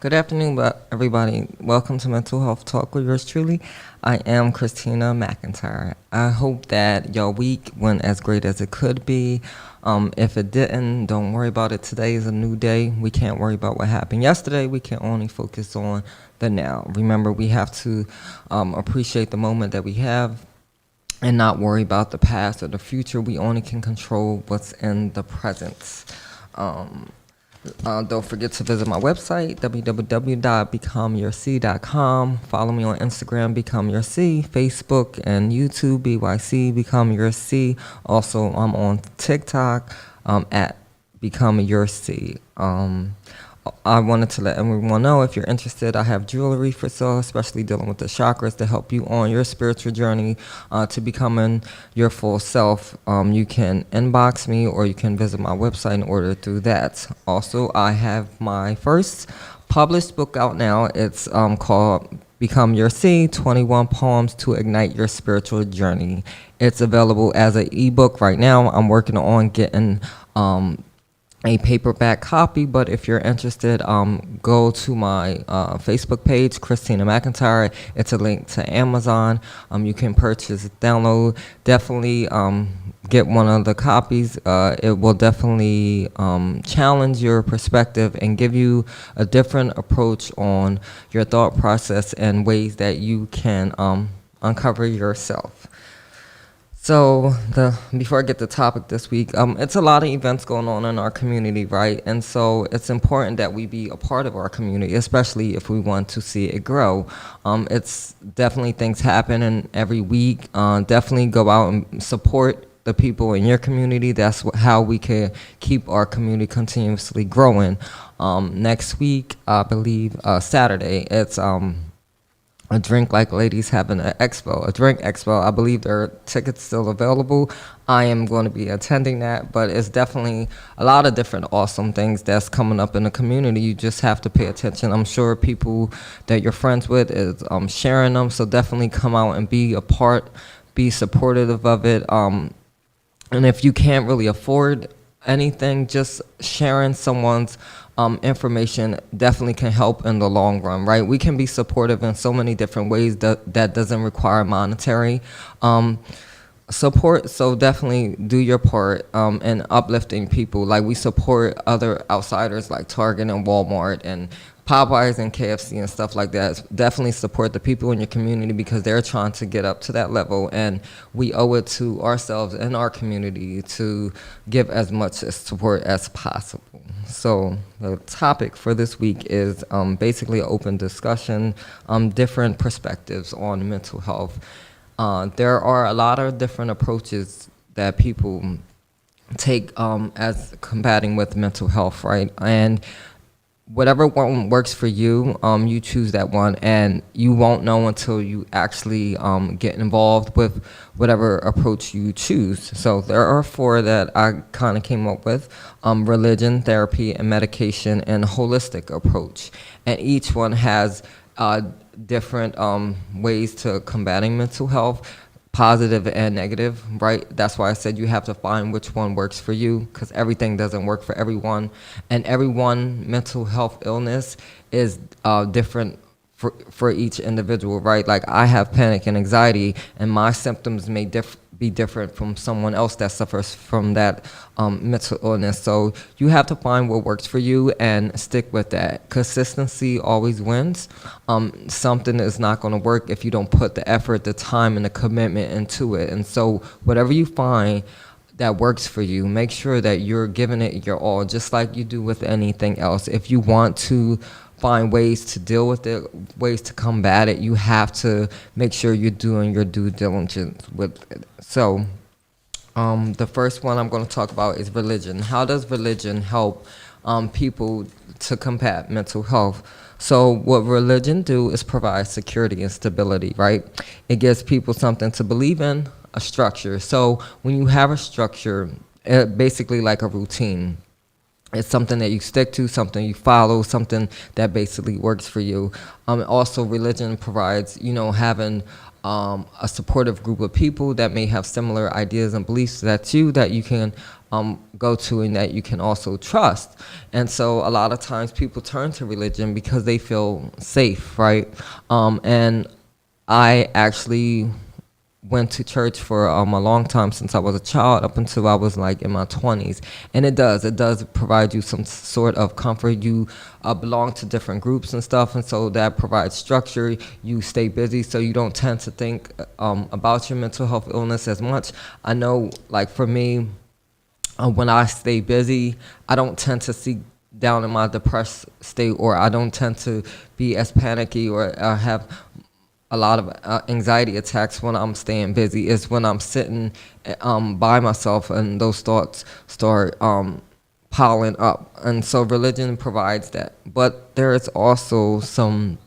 Good afternoon, everybody. Welcome to Mental Health Talk with yours truly. I am Christina McIntyre. I hope that your week went as great as it could be. If it didn't, don't worry about it. Today is a new day. We can't worry about what happened yesterday. We can only focus on the now. Remember, we have to appreciate the moment that we have and not worry about the past or the future. We only can control what's in the present. Don't forget to visit my website, www.becomeyourc.com. Follow me on Instagram, Become Your C, Facebook and YouTube, BYC, Become Your C. Also, I'm on TikTok at Become Your C. I wanted to let everyone know, if you're interested, I have jewelry for sale, especially dealing with the chakras, to help you on your spiritual journey to becoming your full self. You can inbox me or you can visit my website and order through that. Also, I have my first published book out now. It's called Become Your C, 21 Poems to Ignite Your Spiritual Journey. It's available as an ebook right now. I'm working on getting a paperback copy, but if you're interested, go to my Facebook page, Christina McIntyre. It's a link to Amazon. You can purchase, download. Definitely get one of the copies. It will definitely challenge your perspective and give you a different approach on your thought process and ways that you can uncover yourself. So before I get to the topic this week, it's a lot of events going on in our community, right? And so it's important that we be a part of our community, especially if we want to see it grow. It's definitely things happening every week. Definitely go out and support the people in your community. That's how we can keep our community continuously growing. Next week, I believe Saturday, it's a Drink Like Ladies having a drink expo. I believe there are tickets still available. I am going to be attending that, but it's definitely a lot of different awesome things that's coming up in the community. You just have to pay attention. I'm sure people that you're friends with is sharing them, so definitely come out and be a part, be supportive of it. And if you can't really afford anything, just sharing someone's information definitely can help in the long run, right? We can be supportive in so many different ways that doesn't require monetary support. So definitely do your part in uplifting people. Like, we support other outsiders like Target and Walmart and Popeyes and KFC and stuff like that. Definitely support the people in your community because they're trying to get up to that level, and we owe it to ourselves and our community to give as much support as possible. So the topic for this week is basically an open discussion, different perspectives on mental health. There are a lot of different approaches that people take as combating with mental health, right? And whatever one works for you, you choose that one, and you won't know until you actually get involved with whatever approach you choose. So there are four that I kind of came up with: religion, therapy, and medication, and holistic approach. And each one has different ways to combating mental health, positive and negative, right? That's why I said you have to find which one works for you, because everything doesn't work for everyone, and everyone mental health illness is different for each individual, right? Like, I have panic and anxiety, and my symptoms may be different from someone else that suffers from that mental illness. So you have to find what works for you and stick with that. Consistency always wins. Something is not going to work if you don't put the effort, the time, and the commitment into it. And so whatever you find that works for you, make sure that you're giving it your all, just like you do with anything else. If you want to find ways to deal with it, ways to combat it, you have to make sure you're doing your due diligence with it. So the first one I'm going to talk about is religion. How does religion help people to combat mental health? So what religion do is provide security and stability, right? It gives people something to believe in, a structure. So when you have a structure, basically like a routine, it's something that you stick to, something you follow, something that basically works for you. Also, religion provides, having a supportive group of people that may have similar ideas and beliefs that you can go to and that you can also trust. And so a lot of times people turn to religion because they feel safe, right? And I actually went to church for a long time since I was a child up until I was like in my 20s. And it does provide you some sort of comfort. You belong to different groups and stuff, and so that provides structure. You stay busy, so you don't tend to think about your mental health illness as much. I know, like for me, when I stay busy, I don't tend to see down in my depressed state, or I don't tend to be as panicky or have a lot of anxiety attacks when I'm staying busy. Is when I'm sitting by myself and those thoughts start piling up. And so religion provides that. But there is also some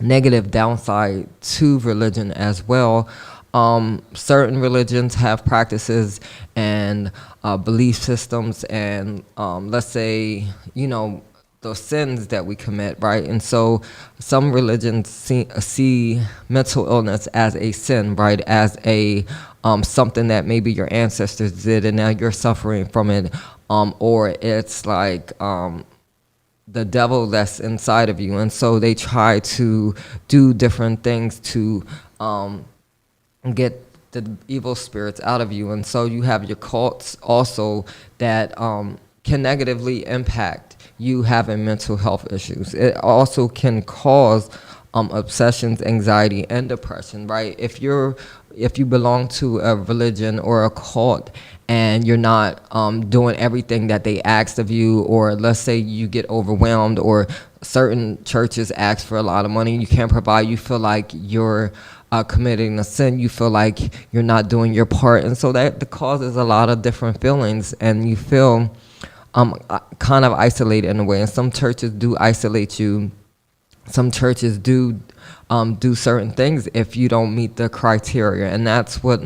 negative downside to religion as well. Certain religions have practices and belief systems and let's say, the sins that we commit, right? And so some religions see mental illness as a sin, right? As a something that maybe your ancestors did and now you're suffering from it. Or it's like the devil that's inside of you. And so they try to do different things to get the evil spirits out of you. And so you have your cults also that can negatively impact you having mental health issues. It also can cause obsessions, anxiety, and depression, right? If you belong to a religion or a cult and you're not doing everything that they asked of you, or let's say you get overwhelmed, or certain churches ask for a lot of money you can't provide, you feel like you're committing a sin, you feel like you're not doing your part, and so that causes a lot of different feelings, and you feel kind of isolated in a way. And some churches do isolate you. Some churches do certain things if you don't meet the criteria, and that's what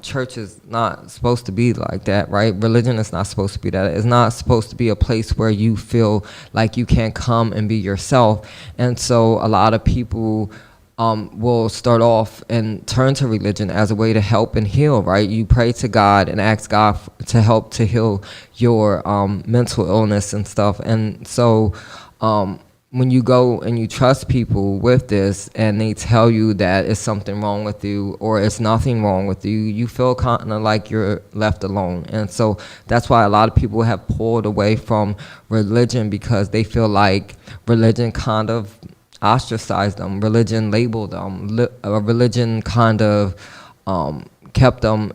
church is not supposed to be like that, right? Religion is not supposed to be that. It's not supposed to be a place where you feel like you can't come and be yourself. And so a lot of people will start off and turn to religion as a way to help and heal, right? You pray to God and ask God to help to heal your mental illness and stuff. And so when you go and you trust people with this and they tell you that it's something wrong with you or it's nothing wrong with you, you feel kind of like you're left alone. And so that's why a lot of people have pulled away from religion, because they feel like religion kind of ostracized them, religion labeled them, religion kind of kept them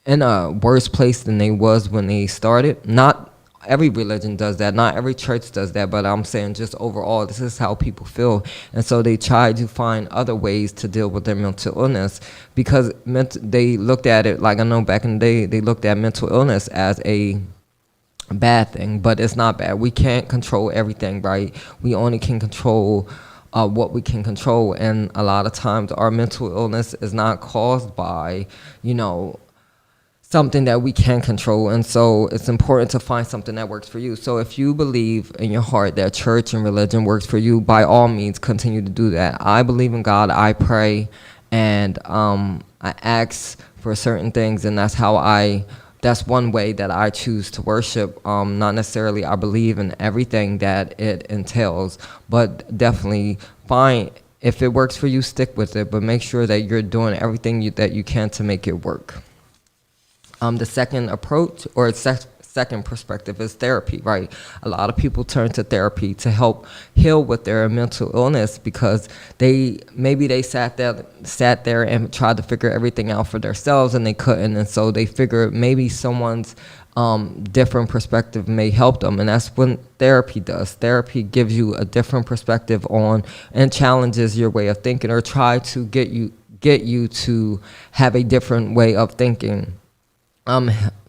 in a worse place than they was when they started. Not every religion does that, not every church does that, but I'm saying just overall, this is how people feel. And so they try to find other ways to deal with their mental illness, because they looked at it, like I know back in the day, they looked at mental illness as a bad thing, but it's not bad. We can't control everything, right? We only can control what we can control, and a lot of times our mental illness is not caused by, something that we can control. And so it's important to find something that works for you. So if you believe in your heart that church and religion works for you, by all means continue to do that. I believe in God, I pray, and I ask for certain things, and that's one way that I choose to worship. Not necessarily I believe in everything that it entails, but definitely if it works for you, stick with it, but make sure that you're doing everything that you can to make it work. The second approach, or second perspective, is therapy, right? A lot of people turn to therapy to help heal with their mental illness because they sat there and tried to figure everything out for themselves and they couldn't, and so they figured maybe someone's different perspective may help them, and that's what therapy does. Therapy gives you a different perspective on and challenges your way of thinking, or try to get you to have a different way of thinking.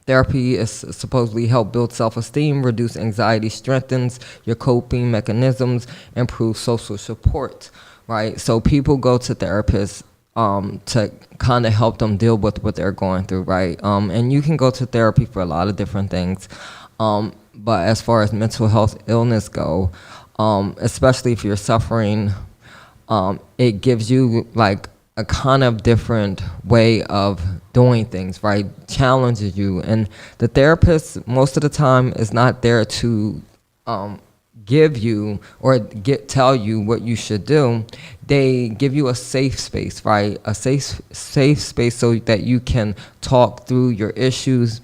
Therapy is supposedly help build self-esteem, reduce anxiety, strengthens your coping mechanisms, improve social support, right? So people go to therapists to kind of help them deal with what they're going through, right? And you can go to therapy for a lot of different things. But as far as mental health illness go, especially if you're suffering, it gives you like a kind of different way of doing things, right? Challenges you. And the therapist, most of the time, is not there to give you or tell you what you should do. They give you a safe space, right? A safe space so that you can talk through your issues,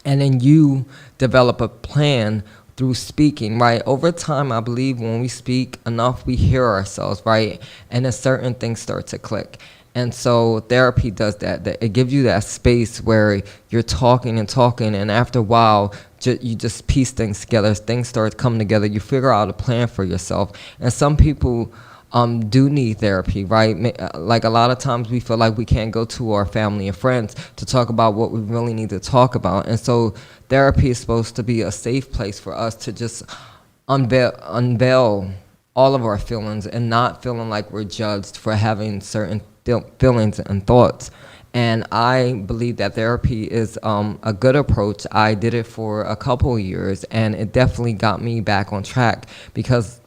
and then you develop a plan through speaking, right? Over time, I believe when we speak enough, we hear ourselves, right? And then certain things start to click. And so therapy does that. It gives you that space where you're talking and talking, and after a while, you just piece things together. Things start coming together. You figure out a plan for yourself. And some people do need therapy, right? Like a lot of times we feel like we can't go to our family and friends to talk about what we really need to talk about. And so therapy is supposed to be a safe place for us to just unveil all of our feelings and not feeling like we're judged for having certain feelings and thoughts. And I believe that therapy is a good approach. I did it for a couple of years, and it definitely got me back on track because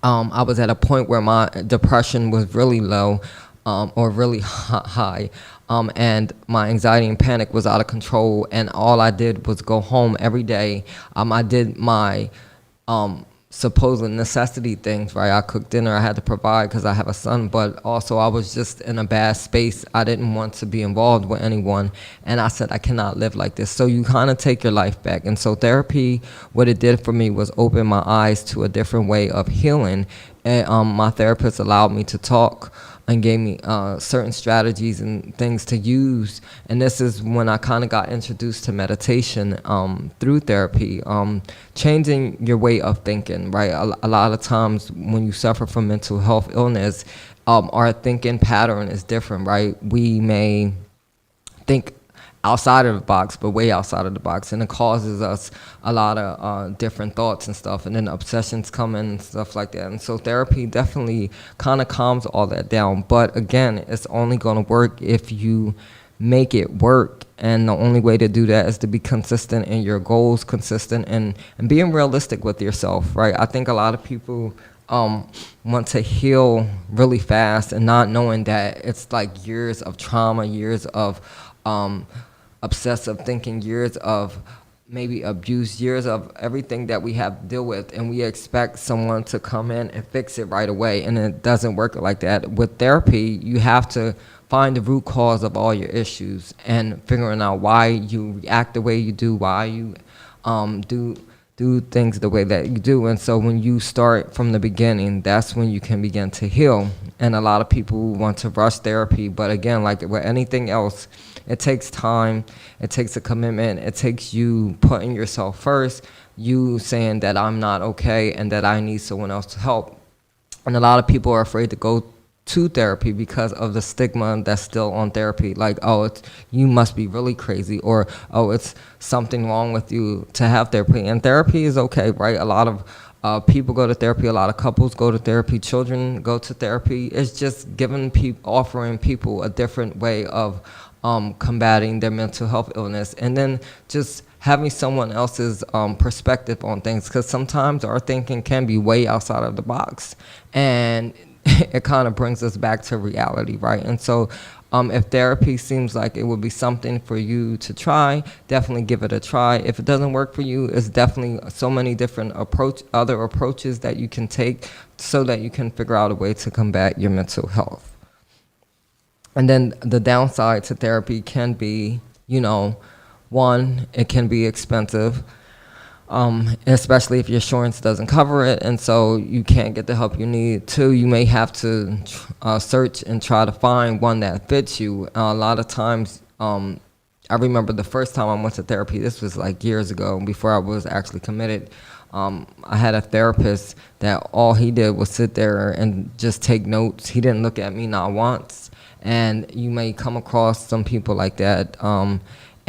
I was at a point where my depression was really low or really high, and my anxiety and panic was out of control, and all I did was go home every day. I did my supposed necessity things, right? I cooked dinner, I had to provide because I have a son, but also I was just in a bad space. I didn't want to be involved with anyone, and I said, I cannot live like this. So you kind of take your life back. And so therapy, what it did for me was open my eyes to a different way of healing. And my therapist allowed me to talk and gave me certain strategies and things to use. And this is when I kind of got introduced to meditation through therapy, changing your way of thinking, right? A lot of times when you suffer from mental health illness, our thinking pattern is different, right? We may think outside of the box, but way outside of the box, and it causes us a lot of different thoughts and stuff, and then obsessions come in and stuff like that. And so therapy definitely kind of calms all that down, but again, it's only going to work if you make it work, and the only way to do that is to be consistent in your goals, consistent and being realistic with yourself, right? I think a lot of people want to heal really fast and not knowing that it's like years of trauma, years of obsessive thinking, years of maybe abuse, years of everything that we have to deal with, and we expect someone to come in and fix it right away, and it doesn't work like that. With therapy, you have to find the root cause of all your issues and figuring out why you react the way you do, why you do things the way that you do. And so when you start from the beginning, that's when you can begin to heal. And a lot of people want to rush therapy, but again, like with anything else, it takes time, it takes a commitment, it takes you putting yourself first, you saying that I'm not okay and that I need someone else to help. And a lot of people are afraid to go to therapy because of the stigma that's still on therapy. Like, oh, you must be really crazy, or, oh, it's something wrong with you to have therapy. And therapy is okay, right? A lot of people go to therapy, a lot of couples go to therapy, children go to therapy. It's just offering people a different way of combating their mental health illness, and then just having someone else's perspective on things, because sometimes our thinking can be way outside of the box, and it kind of brings us back to reality, right? And so if therapy seems like it would be something for you to try, definitely give it a try. If it doesn't work for you, it's definitely so many different other approaches that you can take so that you can figure out a way to combat your mental health. And then the downside to therapy can be, one, it can be expensive, especially if your insurance doesn't cover it, and so you can't get the help you need. Two, you may have to search and try to find one that fits you. A lot of times, I remember the first time I went to therapy, this was like years ago, before I was actually committed. I had a therapist that all he did was sit there and just take notes. He didn't look at me not once. And you may come across some people like that,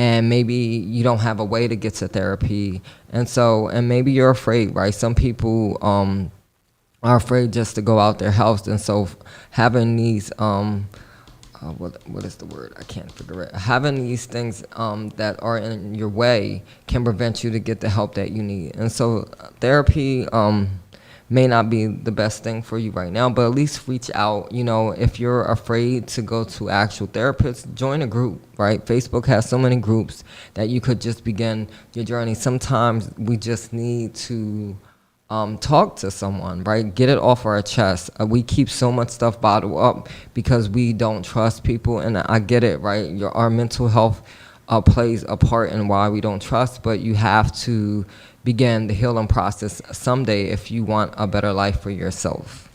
and maybe you don't have a way to get to therapy, and maybe you're afraid, right? Some people are afraid just to go out their house, and so having these what is the word? I can't figure it. Having these things that are in your way can prevent you to get the help that you need. And so therapy may not be the best thing for you right now, but at least reach out. You know, if you're afraid to go to actual therapists, join a group, right? Facebook has so many groups that you could just begin your journey. Sometimes we just need to talk to someone, right? Get it off our chest. We keep so much stuff bottled up because we don't trust people, and I get it, right? Our mental health plays a part in why we don't trust, but you have to begin the healing process someday if you want a better life for yourself.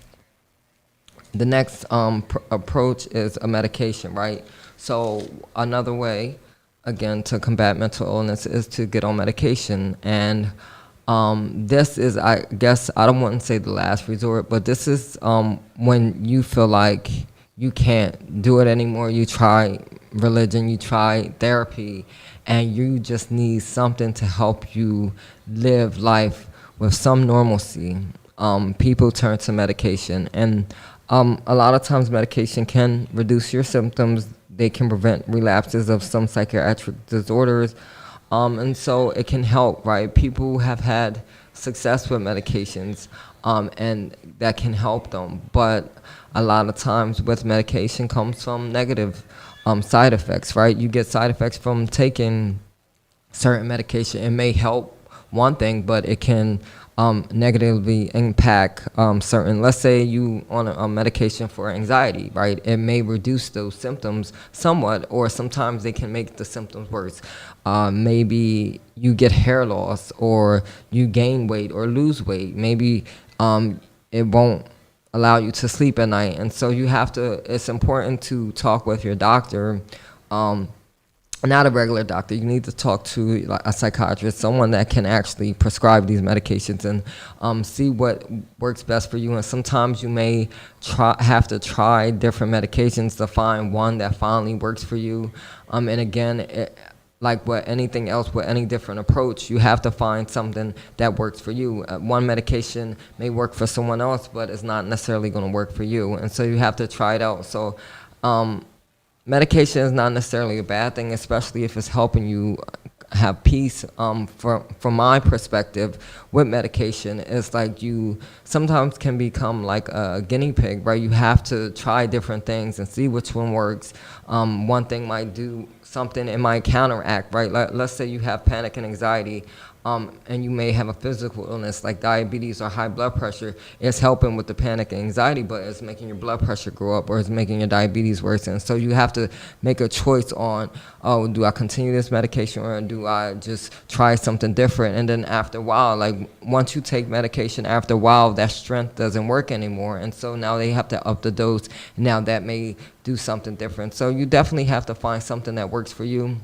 The next approach is a medication, right? So another way, again, to combat mental illness is to get on medication. And this is, I guess, I don't want to say the last resort, but this is when you feel like you can't do it anymore. You try religion, you try therapy, and you just need something to help you live life with some normalcy. People turn to medication, and a lot of times medication can reduce your symptoms. They can prevent relapses of some psychiatric disorders, and so it can help, right? People have had success with medications, and that can help them, but a lot of times with medication comes from negative side effects, right? You get side effects from taking certain medication. It may help one thing, but it can negatively impact certain. Let's say you on a medication for anxiety, right? It may reduce those symptoms somewhat, or sometimes they can make the symptoms worse. Maybe you get hair loss, or you gain weight or lose weight. Maybe it won't allow you to sleep at night, and so you have to. It's important to talk with your doctor. Not a regular doctor. You need to talk to like a psychiatrist, someone that can actually prescribe these medications, and see what works best for you. And sometimes you may have to try different medications to find one that finally works for you. And again, like with anything else, with any different approach, you have to find something that works for you. One medication may work for someone else, but it's not necessarily going to work for you. And so you have to try it out. So medication is not necessarily a bad thing, especially if it's helping you have peace. From my perspective, with medication, it's like you sometimes can become like a guinea pig, right? You have to try different things and see which one works. One thing might do something, it might counteract, right? Let's say you have panic and anxiety, and you may have a physical illness like diabetes or high blood pressure. It's helping with the panic and anxiety, but it's making your blood pressure go up, or it's making your diabetes worse. And so you have to make a choice on, oh, do I continue this medication, or do I just try something different? And then after a while, like once you take medication, after a while, that strength doesn't work anymore. And so now they have to up the dose. Now that may do something different. So you definitely have to find something that works for you.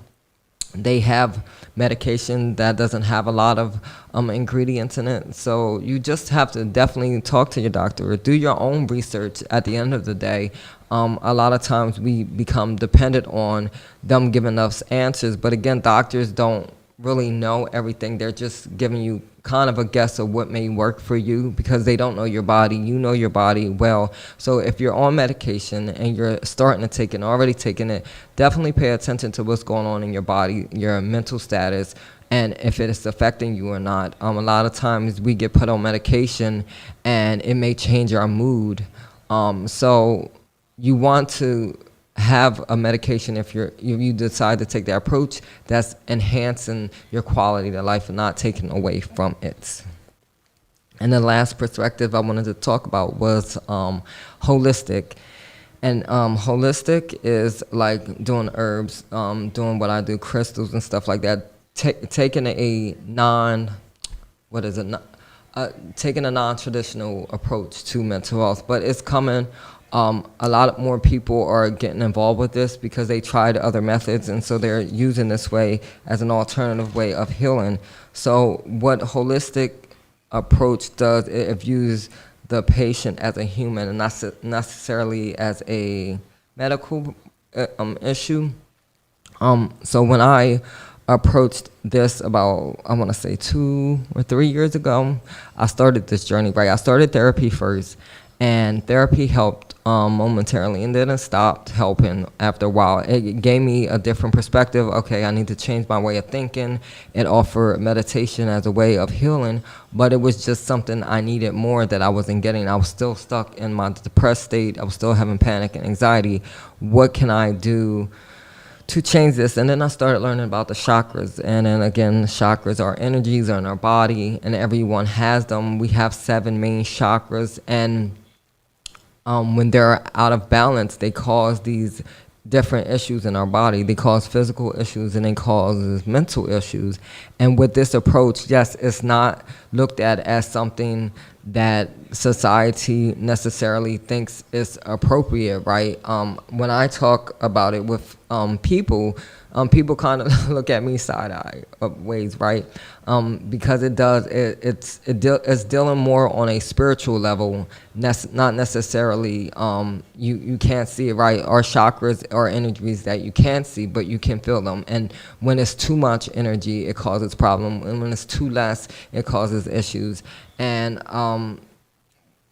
They have medication that doesn't have a lot of ingredients in it. So you just have to definitely talk to your doctor or do your own research at the end of the day. A lot of times we become dependent on them giving us answers. But again, doctors don't really know everything. They're just giving you kind of a guess of what may work for you because they don't know your body. You know your body well. So if you're on medication and you're starting to take it, already taking it, definitely pay attention to what's going on in your body, your mental status, and if it is affecting you or not. A lot of times we get put on medication and it may change our mood. So you want to have a medication if you decide to take that approach that's enhancing your quality of life and not taking away from it. And the last perspective I wanted to talk about was holistic. And holistic is like doing herbs, doing what I do, crystals and stuff like that, taking a taking a non-traditional approach to mental health. But it's coming. A lot more people are getting involved with this because they tried other methods, and so they're using this way as an alternative way of healing. So what holistic approach does, it views the patient as a human and not necessarily as a medical issue. So when I approached this about, I want to say 2 or 3 years ago, I started this journey, right? I started therapy first. And therapy helped momentarily, and then it stopped helping after a while. It gave me a different perspective. Okay, I need to change my way of thinking. It offered meditation as a way of healing, but it was just something I needed more that I wasn't getting. I was still stuck in my depressed state. I was still having panic and anxiety. What can I do to change this? And then I started learning about the chakras. And then again, the chakras are energies in our body, and everyone has them. We have 7 main chakras, and when they're out of balance, they cause these different issues in our body. They cause physical issues, and they cause mental issues. And with this approach, yes, it's not looked at as something that society necessarily thinks is appropriate, right? When I talk about it with people, people kind of look at me side-eye ways, right? Because it's dealing more on a spiritual level, not necessarily, you can't see it, right? Our chakras are energies that you can't see, but you can feel them. And when it's too much energy, it causes problem. And when it's too less, it causes issues. And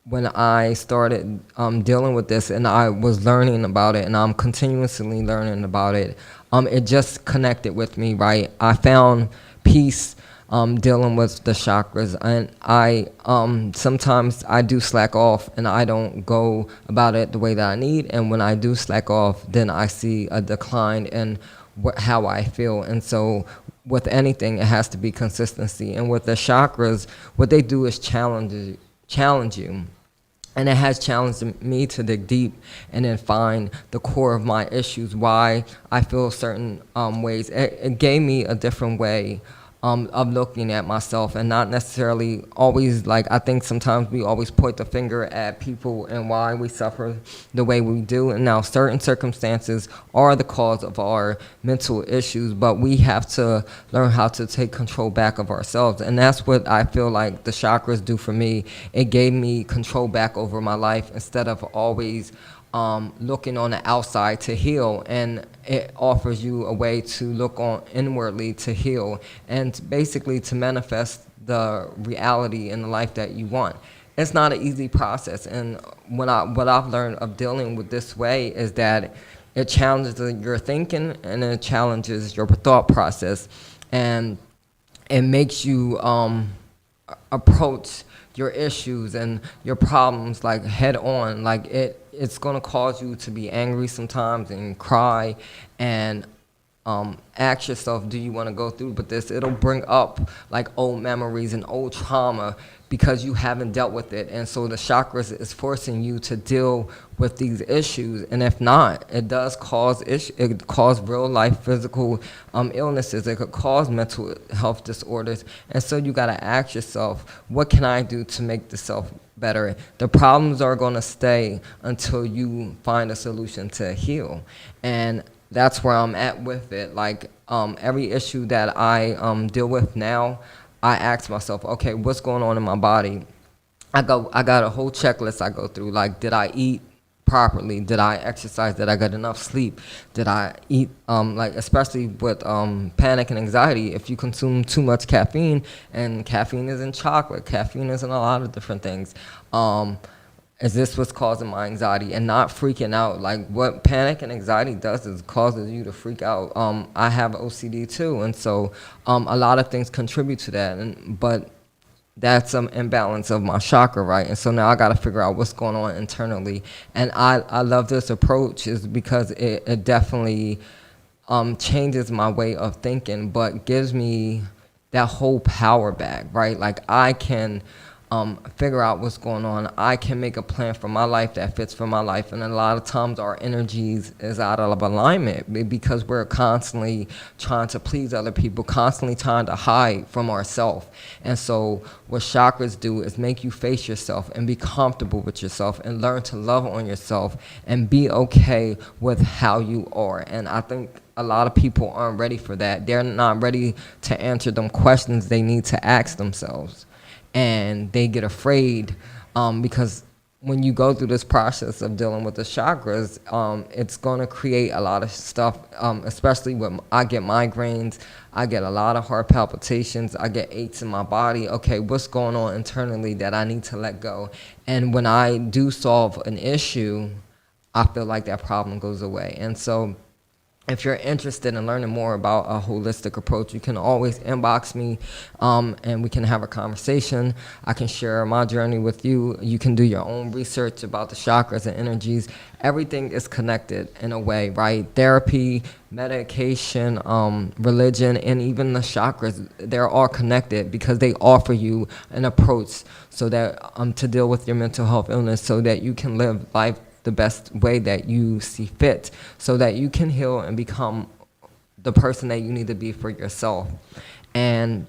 when I started dealing with this, and I was learning about it, and I'm continuously learning about it, it just connected with me, right? I found peace dealing with the chakras, and I sometimes I do slack off, and I don't go about it the way that I need. And when I do slack off, then I see a decline in how I feel. And so with anything, it has to be consistency. And with the chakras, what they do is challenge you. And it has challenged me to dig deep and then find the core of my issues, why I feel certain ways. It gave me a different way of looking at myself, and not necessarily always, like, I think sometimes we always point the finger at people and why we suffer the way we do. And now certain circumstances are the cause of our mental issues, but we have to learn how to take control back of ourselves. And that's what I feel like the chakras do for me. It gave me control back over my life instead of always looking on the outside to heal. And it offers you a way to look on inwardly to heal, and basically to manifest the reality in the life that you want. It's not an easy process, and what I've learned of dealing with this way is that it challenges your thinking, and it challenges your thought process, and it makes you approach your issues and your problems like head on. Like it's gonna cause you to be angry sometimes and cry, and ask yourself, do you want to go through with this? It'll bring up like old memories and old trauma because you haven't dealt with it. And so the chakras is forcing you to deal with these issues. And if not, it does cause it cause real life physical illnesses. It could cause mental health disorders. And so you got to ask yourself, what can I do to make the self better? The problems are going to stay until you find a solution to heal. And that's where I'm at with it. Like every issue that I deal with now, I ask myself, okay, what's going on in my body? I got a whole checklist I go through. Like, did I eat properly? Did I exercise? Did I get enough sleep? Did I eat? Like, especially with panic and anxiety, if you consume too much caffeine, and caffeine is in chocolate, caffeine is in a lot of different things. Is this what's causing my anxiety? And not freaking out. Like, what panic and anxiety does is causes you to freak out. I have OCD too, and so a lot of things contribute to that. But that's some imbalance of my chakra, right? And so now I got to figure out what's going on internally. And I love this approach is because it definitely changes my way of thinking, but gives me that whole power back, right? Like, I can figure out what's going on. I can make a plan for my life that fits for my life. And a lot of times our energies is out of alignment because we're constantly trying to please other people, constantly trying to hide from ourselves. And so what chakras do is make you face yourself and be comfortable with yourself and learn to love on yourself and be okay with how you are. And I think a lot of people aren't ready for that. They're not ready to answer them questions they need to ask themselves. And they get afraid because when you go through this process of dealing with the chakras, it's going to create a lot of stuff, especially when I get migraines, I get a lot of heart palpitations, I get aches in my body. Okay, what's going on internally that I need to let go? And when I do solve an issue, I feel like that problem goes away. And so if you're interested in learning more about a holistic approach, you can always inbox me, and we can have a conversation. I can share my journey with you. You can do your own research about the chakras and energies. Everything is connected in a way, right? Therapy, medication, religion, and even the chakras, they're all connected because they offer you an approach so that to deal with your mental health illness so that you can live life the best way that you see fit so that you can heal and become the person that you need to be for yourself. And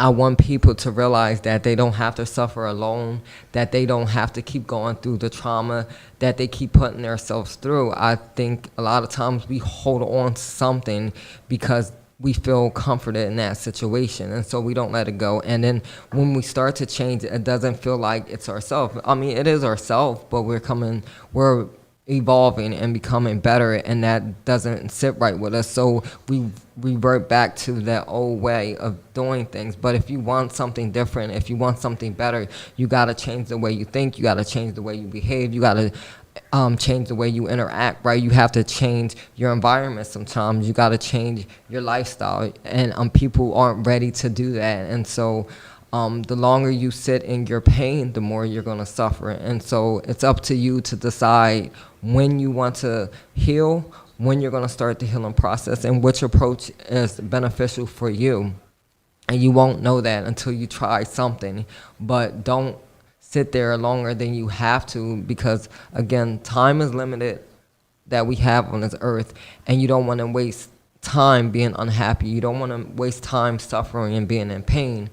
I want people to realize that they don't have to suffer alone, that they don't have to keep going through the trauma that they keep putting themselves through. I think a lot of times we hold on to something because we feel comforted in that situation, and so we don't let it go. And then when we start to change, it doesn't feel like it's ourselves. I mean, it is ourselves, but we're evolving and becoming better, and that doesn't sit right with us. So we revert back to that old way of doing things. But if you want something different, if you want something better, you got to change the way you think. You got to change the way you behave. You got to change the way you interact, right? You have to change your environment sometimes. You got to change your lifestyle, and people aren't ready to do that. And so the longer you sit in your pain, the more you're going to suffer. And so it's up to you to decide when you want to heal, when you're going to start the healing process, and which approach is beneficial for you. And you won't know that until you try something. But don't sit there longer than you have to, because again, time is limited that we have on this earth, and you don't want to waste time being unhappy. You don't want to waste time suffering and being in pain.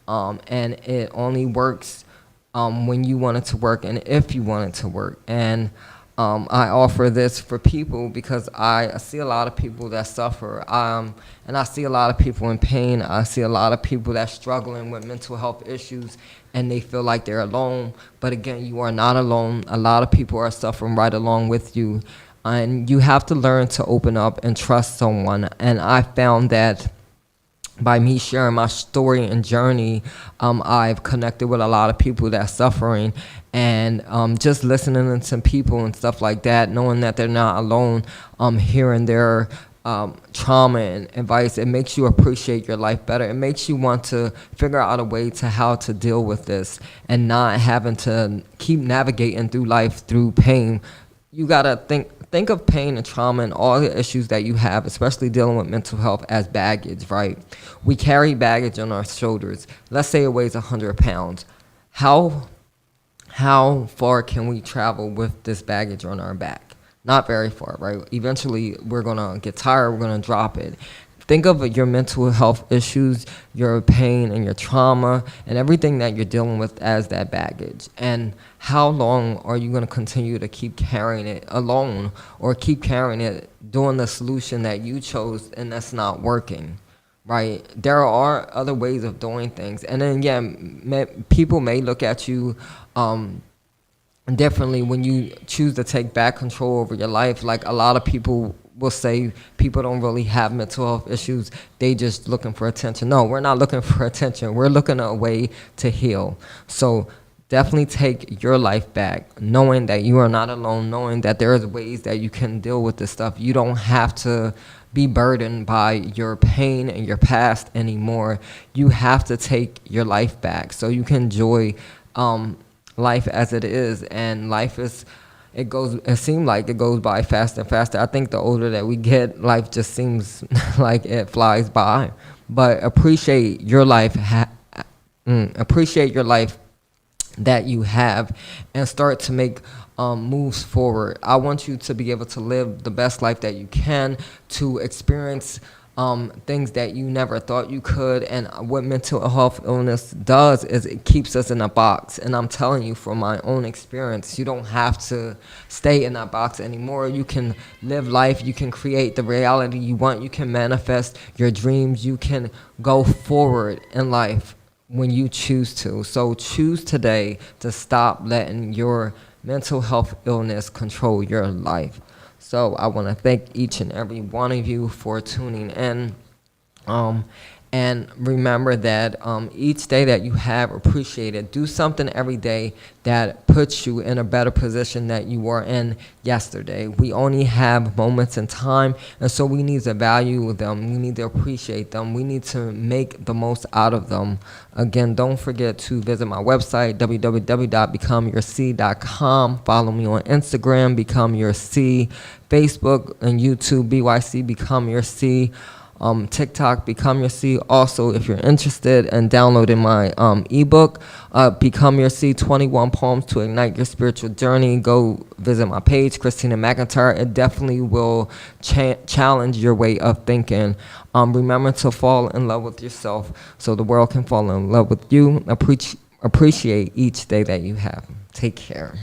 And it only works when you want it to work and if you want it to work. And I offer this for people because I see a lot of people that suffer, and I see a lot of people in pain. I see a lot of people that's struggling with mental health issues, and they feel like they're alone. But again, you are not alone. A lot of people are suffering right along with you, and you have to learn to open up and trust someone. And I found that by me sharing my story and journey, I've connected with a lot of people that's suffering, and just listening to people and stuff like that, knowing that they're not alone, hearing their trauma and advice, it makes you appreciate your life better. It makes you want to figure out a way to how to deal with this and not having to keep navigating through life through pain. You gotta think of pain and trauma and all the issues that you have, especially dealing with mental health, as baggage, right? We carry baggage on our shoulders. Let's say it weighs 100 pounds. How far can we travel with this baggage on our back? Not very far, right? Eventually, we're going to get tired. We're going to drop it. Think of your mental health issues, your pain and your trauma, and everything that you're dealing with as that baggage. And how long are you going to continue to keep carrying it alone, or keep carrying it doing the solution that you chose and that's not working, right? There are other ways of doing things. And then, people may look at you differently when you choose to take back control over your life. Like, a lot of people will say people don't really have mental health issues, they just looking for attention. No, we're not looking for attention. We're looking at a way to heal. So definitely take your life back, knowing that you are not alone, knowing that there is ways that you can deal with this stuff. You don't have to be burdened by your pain and your past anymore. You have to take your life back so you can enjoy life as it is. And life is, it seems like it goes by faster and faster. I think the older that we get, life just seems like it flies by. But appreciate your life, appreciate your life that you have, and start to make moves forward. I want you to be able to live the best life that you can, to experience things that you never thought you could. And what mental health illness does is it keeps us in a box. And I'm telling you from my own experience, you don't have to stay in that box anymore. You can live life. You can create the reality you want. You can manifest your dreams. You can go forward in life when you choose to. So choose today to stop letting your mental health illness control your life. So I want to thank each and every one of you for tuning in. And remember that each day that you have, appreciate it. Do something every day that puts you in a better position that you were in yesterday. We only have moments in time, and so we need to value them. We need to appreciate them. We need to make the most out of them. Again, don't forget to visit my website, www.becomeyourc.com. Follow me on Instagram, Become Your C, Facebook and YouTube, BYC Become Your C. TikTok, Become Your C. Also, if you're interested in downloading my ebook, Become Your C, 21 Poems to Ignite Your Spiritual Journey, go visit my page, Christina McIntyre. It definitely will challenge your way of thinking. Remember to fall in love with yourself so the world can fall in love with you. Appreciate each day that you have. Take care.